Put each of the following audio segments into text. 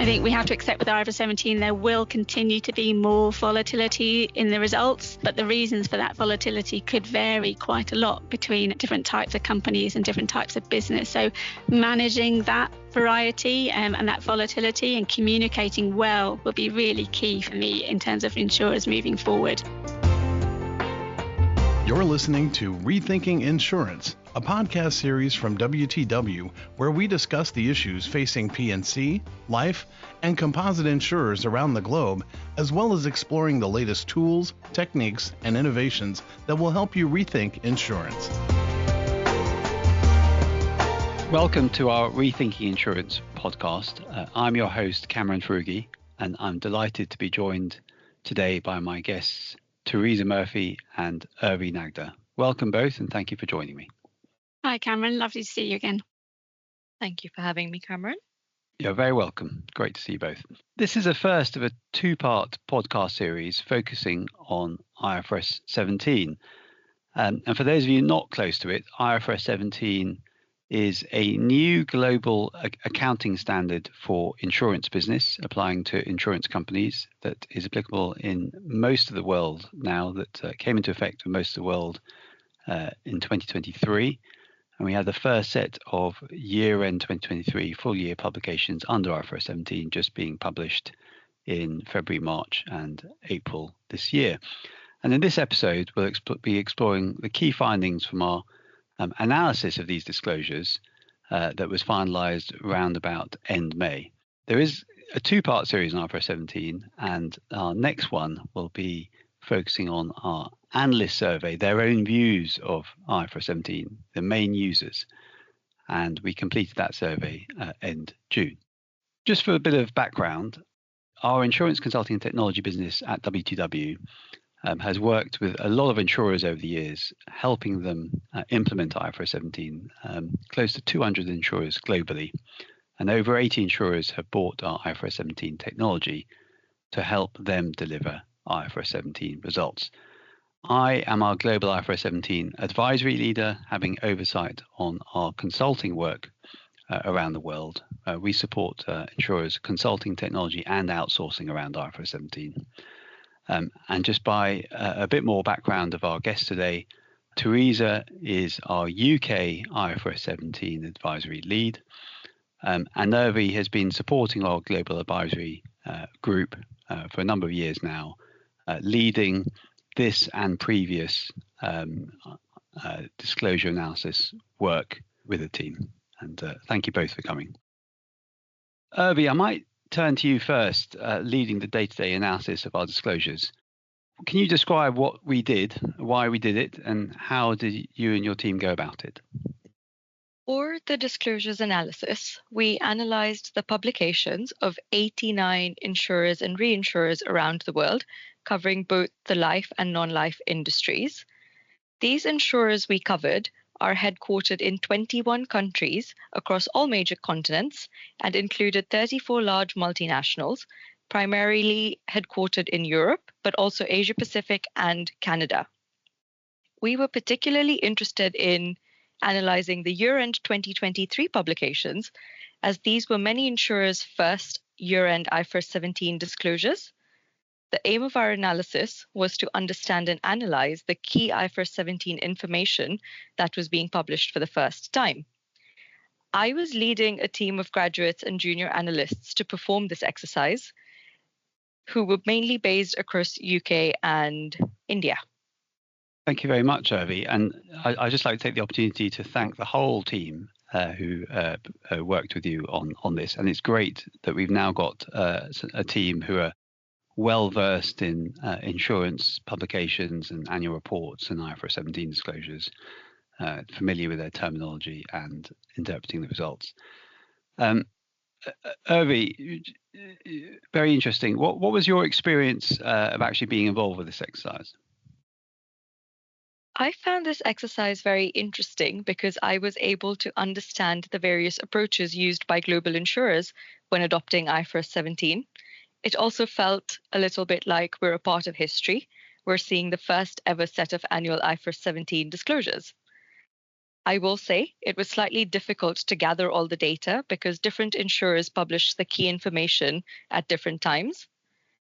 I think we have to accept with IFRS 17 there will continue to be more volatility in the results, but the reasons for that volatility could vary quite a lot between different types of companies and different types of business. So managing that variety and that volatility and communicating well will be really key for me in terms of insurers moving forward. You're listening to Rethinking Insurance, a podcast series from WTW where we discuss the issues facing P&C, life, and composite insurers around the globe, as well as exploring the latest tools, techniques, and innovations that will help you rethink insurance. Welcome to our Rethinking Insurance podcast. I'm your host, Kamran Foroughi, and I'm delighted to be joined today by my guests, Teresa Murphy and Urvi Nagda. Welcome both, and thank you for joining me. Hi, Cameron. Lovely to see you again. Thank you for having me, Cameron. You're very welcome. Great to see you both. This is the first of a two-part podcast series focusing on IFRS 17. And for those of you not close to it, IFRS 17 is a new global accounting standard for insurance business applying to insurance companies that is applicable in most of the world now, that came into effect in most of the world in 2023. And we had the first set of year-end 2023 full-year publications under IFRS 17 just being published in February, March and April this year. And in this episode, we'll be exploring the key findings from our analysis of these disclosures that was finalised around about end May. There is a two-part series on IFRS 17, and our next one will be focusing on our analyst survey, their own views of IFRS 17, the main users. And we completed that survey end June. Just for a bit of background, our insurance consulting and technology business at WTW has worked with a lot of insurers over the years, helping them implement IFRS 17, close to 200 insurers globally. And over 80 insurers have bought our IFRS 17 technology to help them deliver IFRS 17 results. I am our global IFRS 17 advisory leader, having oversight on our consulting work around the world. We support insurers consulting technology and outsourcing around IFRS 17. And just by a bit more background of our guest today, Teresa is our UK IFRS 17 advisory lead, and Urvi has been supporting our global advisory group for a number of years now, leading this and previous disclosure analysis work with the team. And thank you both for coming. Urvi, I might turn to you first, leading the day-to-day analysis of our disclosures. Can you describe what we did, why we did it, and how did you and your team go about it? For the disclosures analysis, we analysed the publications of 89 insurers and reinsurers around the world, covering both the life and non-life industries. These insurers we covered are headquartered in 21 countries across all major continents and included 34 large multinationals, primarily headquartered in Europe, but also Asia Pacific and Canada. We were particularly interested in analysing the year-end 2023 publications, as these were many insurers' first year-end IFRS 17 disclosures. The aim of our analysis was to understand and analyse the key IFRS 17 information that was being published for the first time. I was leading a team of graduates and junior analysts to perform this exercise, who were mainly based across UK and India. Thank you very much, Urvi. And I'd just like to take the opportunity to thank the whole team who worked with you on this. And it's great that we've now got a team who are well-versed in insurance publications and annual reports and IFRS 17 disclosures, familiar with their terminology and interpreting the results. Urvi, very interesting. What was your experience of actually being involved with this exercise? I found this exercise very interesting because I was able to understand the various approaches used by global insurers when adopting IFRS 17. It also felt a little bit like we're a part of history. We're seeing the first ever set of annual IFRS 17 disclosures. I will say it was slightly difficult to gather all the data because different insurers published the key information at different times.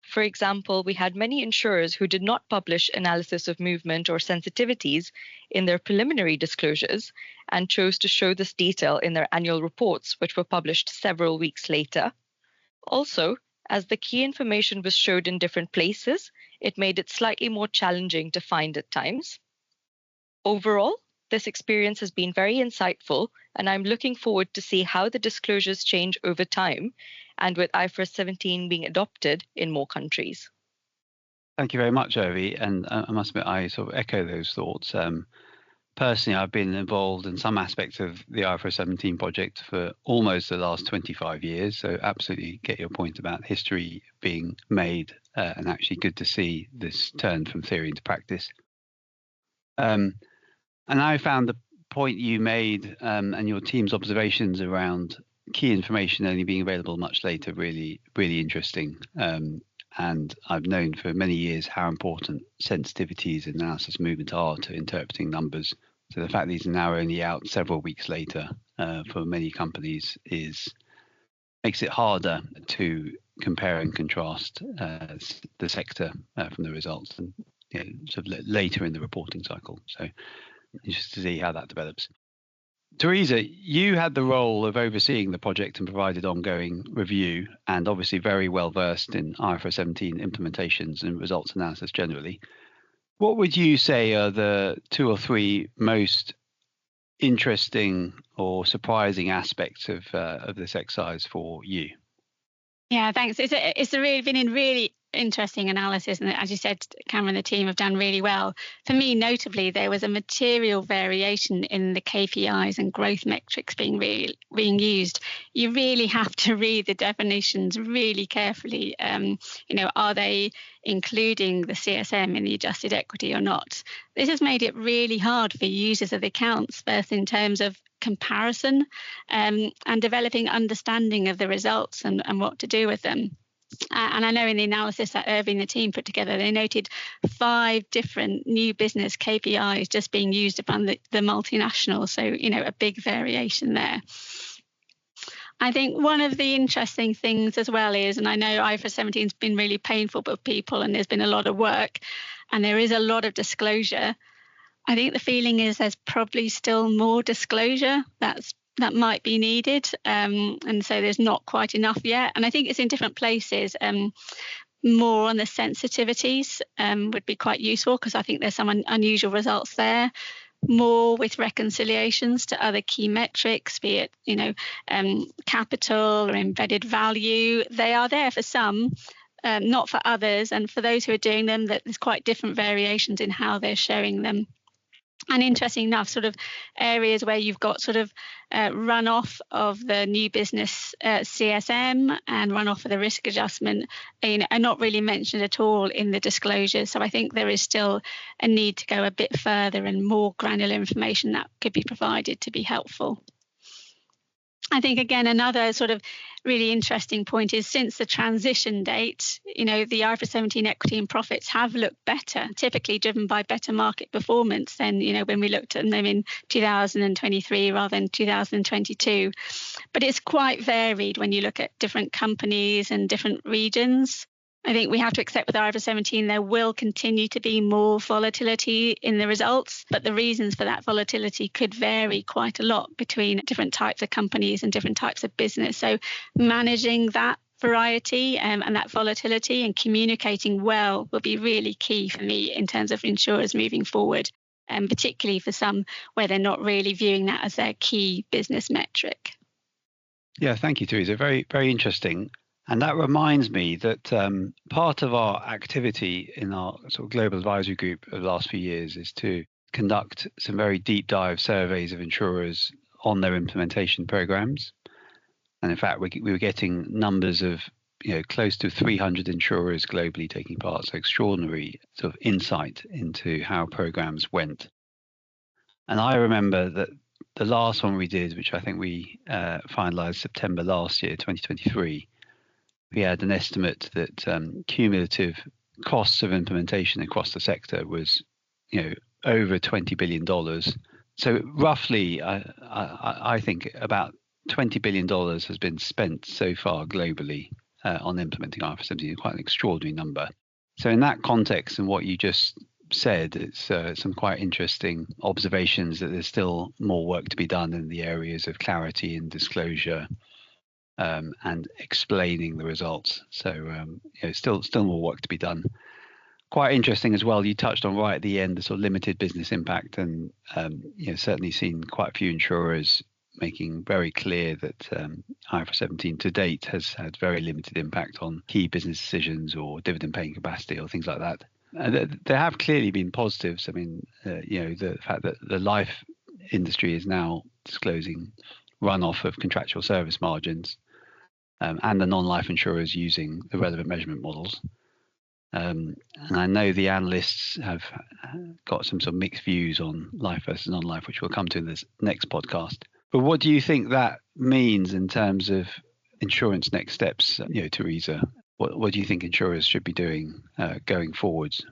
For example, we had many insurers who did not publish analysis of movement or sensitivities in their preliminary disclosures and chose to show this detail in their annual reports, which were published several weeks later. Also, as the key information was showed in different places, it made it slightly more challenging to find at times. Overall, this experience has been very insightful, and I'm looking forward to see how the disclosures change over time and with IFRS 17 being adopted in more countries. Thank you very much, Urvi. And I must admit, I sort of echo those thoughts. Personally, I've been involved in some aspects of the IFRS 17 project for almost the last 25 years. So absolutely get your point about history being made and actually good to see this turn from theory into practice. And I found the point you made and your team's observations around key information only being available much later really, really interesting. And I've known for many years how important sensitivities and analysis movement are to interpreting numbers. So the fact these are now only out several weeks later for many companies makes it harder to compare and contrast the sector from the results and sort of later in the reporting cycle. So interested to see how that develops. Teresa, you had the role of overseeing the project and provided ongoing review, and obviously very well versed in IFRS 17 implementations and results analysis generally. What would you say are the 2 or 3 most interesting or surprising aspects of this exercise for you? Yeah, thanks. It's been a really interesting analysis, and as you said, Kamran and the team have done really well. For me, notably, there was a material variation in the KPIs and growth metrics being used. You really have to read the definitions really carefully. Are they including the CSM in the adjusted equity or not? This has made it really hard for users of the accounts, both in terms of comparison and developing understanding of the results and what to do with them. And I know in the analysis that Urvi and the team put together, they noted 5 different new business KPIs just being used upon the multinational. So, a big variation there. I think one of the interesting things as well is, and I know IFRS 17 has been really painful for people and there's been a lot of work and there is a lot of disclosure. I think the feeling is there's probably still more disclosure that might be needed. And so there's not quite enough yet. And I think it's in different places. More on the sensitivities would be quite useful because I think there's some unusual results there. More with reconciliations to other key metrics, be it, capital or embedded value. They are there for some, not for others. And for those who are doing them, that there's quite different variations in how they're showing them. And interesting enough, sort of areas where you've got sort of runoff of the new business CSM and runoff of the risk adjustment are not really mentioned at all in the disclosures. So I think there is still a need to go a bit further and more granular information that could be provided to be helpful. I think, again, another sort of really interesting point is since the transition date, the IFRS 17 equity and profits have looked better, typically driven by better market performance than, when we looked at them in 2023 rather than 2022. But it's quite varied when you look at different companies and different regions. I think we have to accept with IFRS 17 there will continue to be more volatility in the results, but the reasons for that volatility could vary quite a lot between different types of companies and different types of business. So managing that variety and that volatility and communicating well will be really key for me in terms of insurers moving forward, and particularly for some where they're not really viewing that as their key business metric. Yeah, thank you, Teresa. Very, very interesting. And that reminds me that part of our activity in our sort of global advisory group of the last few years is to conduct some very deep dive surveys of insurers on their implementation programs. And in fact, we were getting numbers of close to 300 insurers globally taking part. So extraordinary sort of insight into how programs went. And I remember that the last one we did, which I think we finalized September last year, 2023, we had an estimate that cumulative costs of implementation across the sector was, over $20 billion So roughly, I think about $20 billion has been spent so far globally on implementing IFRS 17, quite an extraordinary number. So in that context and what you just said, it's some quite interesting observations that there's still more work to be done in the areas of clarity and disclosure and explaining the results. So still more work to be done. Quite interesting as well. You touched on right at the end the sort of limited business impact, and certainly seen quite a few insurers making very clear that IFRS 17 to date has had very limited impact on key business decisions or dividend paying capacity or things like that. There have clearly been positives. I mean, the fact that the life industry is now disclosing runoff of contractual service margins, and the non-life insurers using the relevant measurement models. And I know the analysts have got some sort of mixed views on life versus non-life, which we'll come to in this next podcast. But what do you think that means in terms of insurance next steps, Teresa? What do you think insurers should be doing going forwards?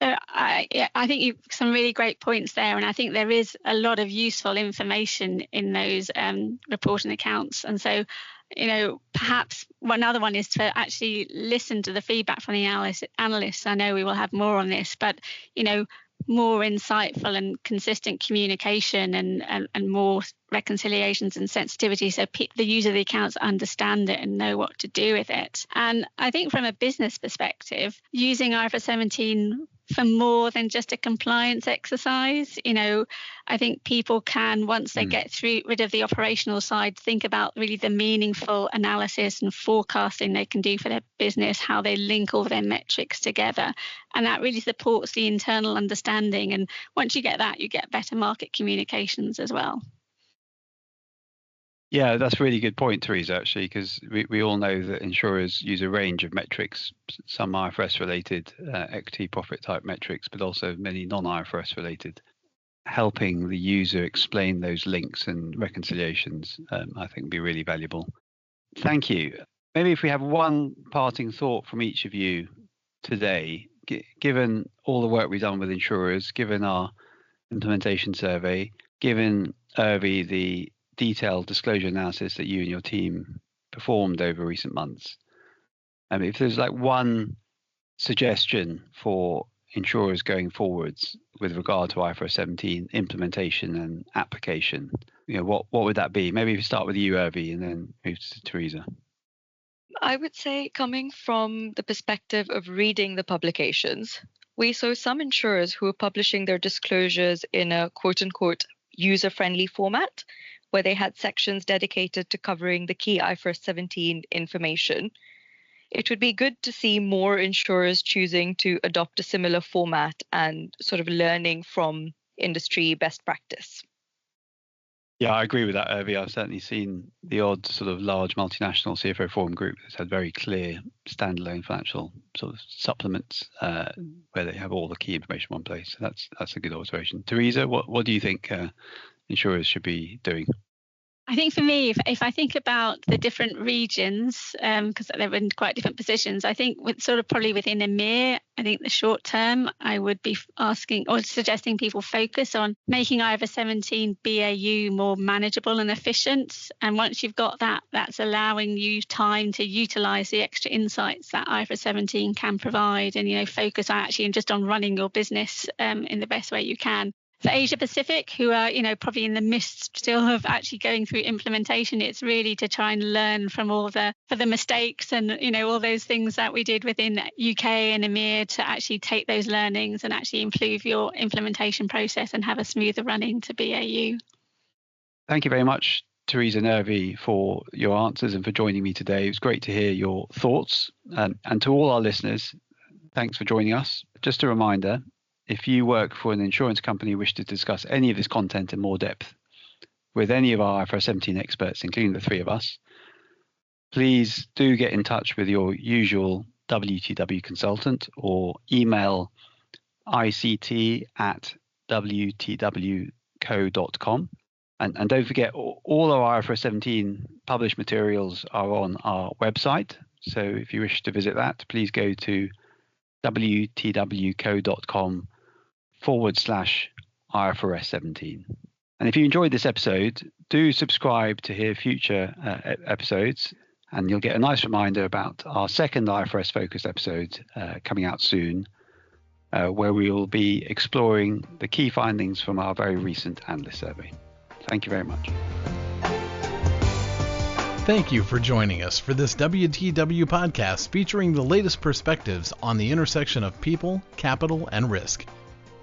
So I think you've some really great points there, and I think there is a lot of useful information in those reporting accounts. And so, perhaps one other one is to actually listen to the feedback from the analysts. I know we will have more on this, but more insightful and consistent communication and more reconciliations and sensitivity, so the user of the accounts understand it and know what to do with it. And I think from a business perspective, using IFRS 17 for more than just a compliance exercise, I think people can, once they get rid of the operational side, think about really the meaningful analysis and forecasting they can do for their business, how they link all their metrics together. And that really supports the internal understanding. And once you get that, you get better market communications as well. Yeah, that's a really good point, Teresa, actually, because we all know that insurers use a range of metrics, some IFRS related equity profit type metrics, but also many non-IFRS related. Helping the user explain those links and reconciliations, I think, would be really valuable. Thank you. Maybe if we have one parting thought from each of you today, given all the work we've done with insurers, given our implementation survey, given Urvi, the detailed disclosure analysis that you and your team performed over recent months. If there's like one suggestion for insurers going forwards with regard to IFRS 17 implementation and application, what would that be? Maybe if we start with you, Urvi, and then move to Teresa. I would say, coming from the perspective of reading the publications, we saw some insurers who are publishing their disclosures in a quote unquote user-friendly format, where they had sections dedicated to covering the key IFRS 17 information. It would be good to see more insurers choosing to adopt a similar format and sort of learning from industry best practice. Yeah, I agree with that, Urvi. I've certainly seen the odd sort of large multinational CFO forum group that's had very clear standalone financial sort of supplements where they have all the key information in one place. So that's a good observation. Teresa, what do you think insurers should be doing? I think for me, if I think about the different regions, because they're in quite different positions, I think probably within EMEA, I think the short term, I would be asking or suggesting people focus on making IFRS 17 BAU more manageable and efficient. And once you've got that, that's allowing you time to utilise the extra insights that IFRS 17 can provide, and focus just on running your business in the best way you can. For Asia Pacific, who are, probably in the midst still of actually going through implementation, it's really to try and learn from for the mistakes and, all those things that we did within UK and EMEA to actually take those learnings and actually improve your implementation process and have a smoother running to BAU. Thank you very much, Teresa and Urvi, for your answers and for joining me today. It was great to hear your thoughts. And to all our listeners, thanks for joining us. Just a reminder, if you work for an insurance company and wish to discuss any of this content in more depth with any of our IFRS 17 experts, including the three of us, please do get in touch with your usual WTW consultant or email ict@wtwco.com. And don't forget, all our IFRS 17 published materials are on our website. So if you wish to visit that, please go to wtwco.com/IFRS IFRS 17. And if you enjoyed this episode, do subscribe to hear future episodes, and you'll get a nice reminder about our second IFRS focused episode coming out soon, where we will be exploring the key findings from our very recent analyst survey. Thank you very much. Thank you for joining us for this WTW podcast featuring the latest perspectives on the intersection of people, capital, and risk.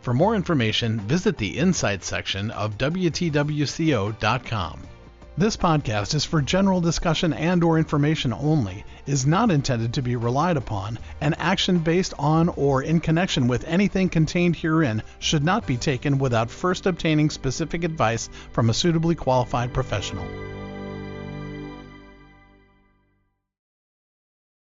For more information, visit the Insights section of WTWCO.com. This podcast is for general discussion and/or information only, is not intended to be relied upon, and action based on or in connection with anything contained herein should not be taken without first obtaining specific advice from a suitably qualified professional.